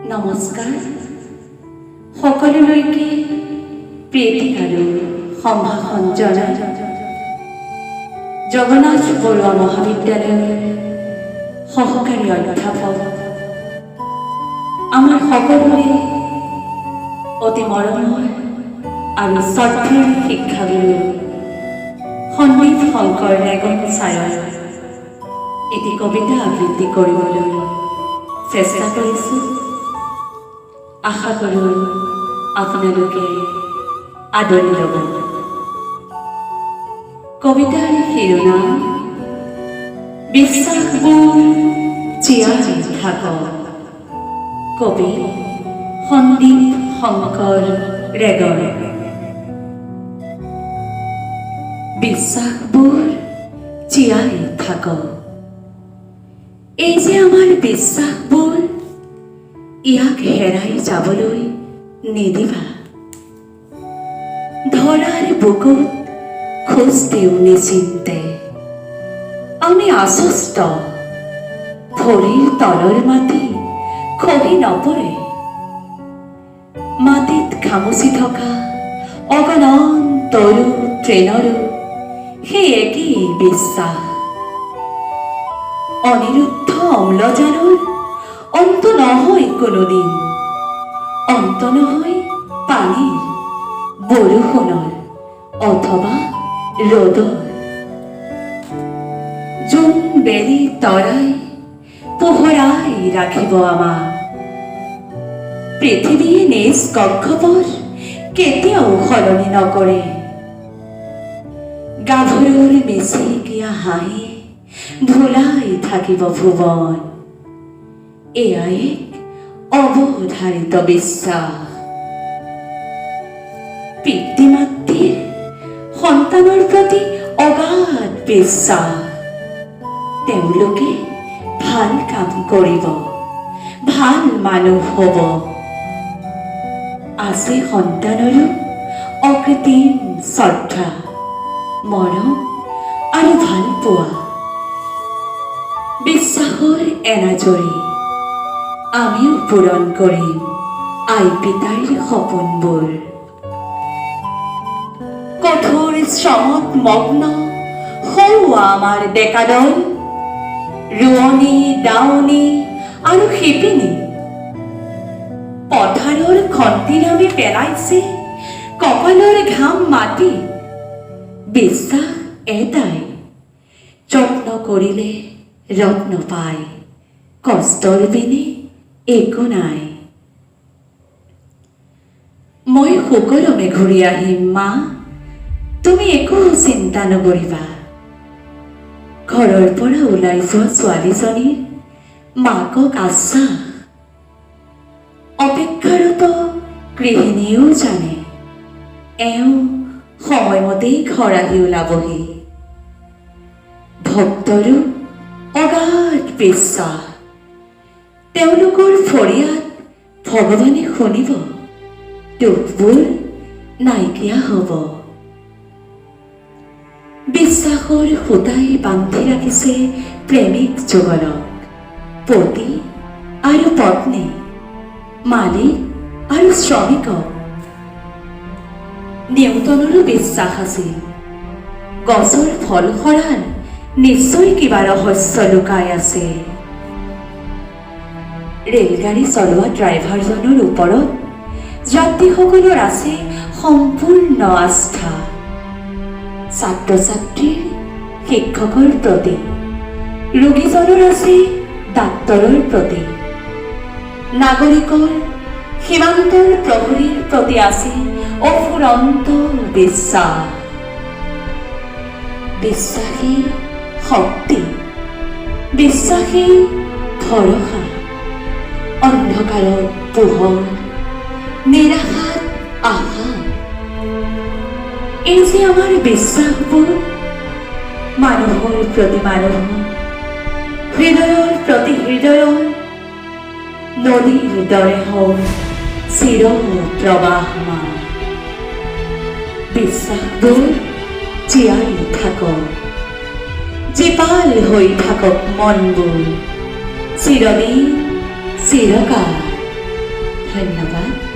নমস্কাৰ সকলোলৈকে প্ৰীতি আৰু সম্ভাষণ জনাই জগন্নাথ বৰুৱা মহাবিদ্যালয়ৰ সহকাৰী অধ্যাপক আমাৰ সকলোৰে অতি মৰমৰ আৰু শ্ৰদ্ধাৰ শিক্ষাগুৰু সন্দীপ শংকৰ ৰেগন ছাৰৰ এটি কবিতা আবৃত্তি কৰিবলৈ চেষ্টা কৰিছোঁ। আশা কৰোঁ আপোনালোকে আদৰি ল'ব। কবিতাৰ শিৰোনাম বিশ্বাসবোৰ জীয়াই থাকক। কবি সন্দীপ শংকৰ ৰেগন। বিশ্বাসবোৰ জীয়াই থাকক। এই যে আমাৰ বিশ্বাসবোৰ, ইয়াক হেৰাই যাবলৈ নিদিবা। ধৰাৰ বুকুত খোজ দিওঁ নিচিন্তে, আমি আশ্বস্ত ভৰিৰ তলৰ মাটি খহি নপৰে। মাটিত খামুচি থকা অগণন তৰু ট্ৰেইনৰো সেই একেই বিশ্বাস। অনিৰুদ্ধ অম্লজানৰ অন্ত নহয় কোনোদিন, অন্ত নহয় পানীৰ বৰষুণৰ অথবা ৰ'দৰ। জোন বেলি তৰাই পোহৰাই ৰাখিব আমাক। পৃথিৱীয়ে নিজ কক্ষপথ কেতিয়াও সলনি নকৰে। গাভৰুৰ মিচিকিয়া হাঁহি ভুলাই থাকিব ভুৱন। এয়া এক অৱধাৰিত বিশ্বাস। পিতৃ মাতৃৰ সন্তানৰ প্ৰতি অগাধ বিশ্বাস। তেওঁলোকে ভাল কাম কৰিব, ভাল মানুহ হ'ব। আছে সন্তানৰো অকৃত্ৰিম শ্ৰদ্ধা, মৰম আৰু ভাল পোৱা। বিশ্বাসৰ এনাজৰী আমিও পূৰণ কৰিম আই পিতাৰ সপোনবোৰ। কঠোৰ শ্ৰমত মগ্ন সৰুৱা আমাৰ ডেকাদল, ৰোৱনী দাৱনী আৰু শিপিনী পথাৰৰ খন্তি নামি পেলাইছে কপালৰ ঘাম মাটি। বিশ্বাস এটাই, যত্ন কৰিলে ৰত্ন পায়, কষ্টৰ বিনে একো নাই। মই সুকলমে ঘূৰি আহিম মা, তুমি একো চিন্তা নকৰিবা। ঘৰৰ পৰা ওলাই যোৱা ছোৱালীজনীৰ মাকক আশ্বাস। অপেক্ষাৰত গৃহিণীয়েও জানে এওঁ সময়মতেই ঘৰ আহি ওলাবহি। ভক্তৰো অগাধ বিশ্বাস, তেওঁলোকৰ ফৰিয়াদ ভগৱানে শুনিব, দুখবোৰ নাইকিয়া হ'ব। বিশ্বাসৰ সূতাই বান্ধি ৰাখিছে প্ৰেমিক যুগলক, পতি আৰু পত্নী, মালিক আৰু শ্ৰমিকক। নিউটনৰো বিশ্বাস আছিল, গছৰ ফল সৰাৰ নিশ্চয় কিবা ৰহস্য লুকাই আছে। ৰেলগাড়ী চলোৱা ড্ৰাইভাৰজনৰ ওপৰত যাত্ৰীসকলৰ আছে সম্পূৰ্ণ আস্থা। ছাত্ৰ ছাত্ৰীৰ শিক্ষকৰ প্ৰতি, ৰোগীজনৰ আছে ডাক্তৰৰ প্ৰতি, নাগৰিকৰ সীমান্তৰ প্ৰহৰীৰ প্ৰতি আছে অফুৰন্ত বিশ্বাস। বিশ্বাসী শক্তি, বিশ্বাসী ভৰসা। অন্ধকাৰত পোহৰ, নিৰাশাত আশা। এই যে আমাৰ বিশ্বাসবোৰ, মানুহৰ প্ৰতি মানুহৰ, হৃদয়ৰ প্ৰতি হৃদয়ৰ নদীৰ দৰে হওক চিৰ প্ৰবাহমান। বিশ্বাসবোৰ জীয়াই থাকক, জীপাল হৈ থাকক মনবোৰ চিৰদিন চিৰকাল। ধন্যবাদ।